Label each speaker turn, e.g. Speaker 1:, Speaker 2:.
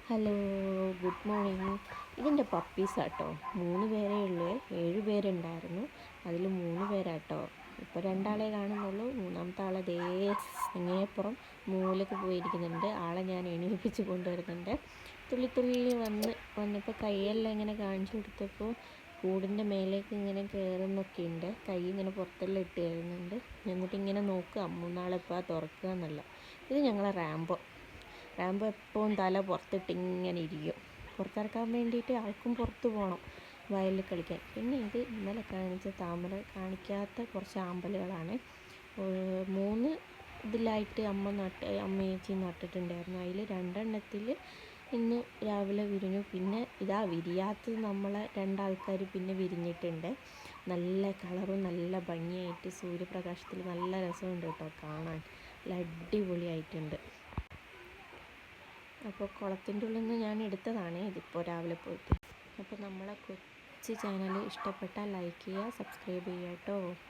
Speaker 1: Hello, good morning. ഇതിൻ്റെ പപ്പീസാട്ടോ. 3 പേരേ ഉള്ളൂ. 7 പേരുണ്ടായിരുന്നു. അതിൽ 3 പേരാട്ടോ. ഇപ്പോൾ 2 ആളെ കാണുന്നുള്ളൂ. മൂന്നാമത്തെ ആളെ ദേ അങ്ങേപ്പുറം മൂലക്ക് പോയിരിക്കുന്നുണ്ട്. ആളെ ഞാൻ എണീപ്പിച്ച് കൊണ്ടുവരുന്നുണ്ട്. തുള്ളി തുള്ളി വന്നപ്പോൾ കൈയെല്ലാം ഇങ്ങനെ കാണിച്ചു കൊടുത്തപ്പോൾ കൂടിൻ്റെ മേലേക്ക് ഇങ്ങനെ കയറുന്നൊക്കെ ഉണ്ട്. കൈ ഇങ്ങനെ പുറത്തെല്ലാം ഇട്ട് കയറുന്നുണ്ട്. എന്നിട്ട് ഇങ്ങനെ നോക്കുക 3 തുറക്കുക എന്നല്ല. ഇത് ഞങ്ങളെ റാംബോ എപ്പോഴും തല പുറത്തിട്ട് ഇങ്ങനെ ഇരിക്കും. പുറത്തിറക്കാൻ വേണ്ടിയിട്ട് ആൾക്കും പുറത്ത് പോകണം വയലിൽ കളിക്കാൻ. പിന്നെ ഇത് ഇന്നലെ കാണിച്ച താമര കാണിക്കാത്ത കുറച്ച് ആമ്പലുകളാണ്. 3 ഇതിലായിട്ട് അമ്മയേച്ചി നട്ടിട്ടുണ്ടായിരുന്നു. അതിൽ 2 എണ്ണത്തിൽ ഇന്ന് രാവിലെ വിരിഞ്ഞു. പിന്നെ ഇതാ വിരിയാത്തത് നമ്മളെ 2 ആൾക്കാർ പിന്നെ വിരിഞ്ഞിട്ടുണ്ട്. നല്ല കളറും നല്ല ഭംഗിയായിട്ട് സൂര്യപ്രകാശത്തിൽ നല്ല രസമുണ്ട് കേട്ടോ കാണാൻ. നല്ല അടിപൊളിയായിട്ടുണ്ട്. അപ്പോൾ കുളത്തിൻ്റെ ഉള്ളിൽ നിന്ന് ഞാൻ എടുത്തതാണ് ഇതിപ്പോൾ രാവിലെ പോയിട്ട്. അപ്പോൾ നമ്മളെ കൊച്ചു ചാനൽ ഇഷ്ടപ്പെട്ടാൽ ലൈക്ക് ചെയ്യുക, സബ്സ്ക്രൈബ് ചെയ്യുക കേട്ടോ.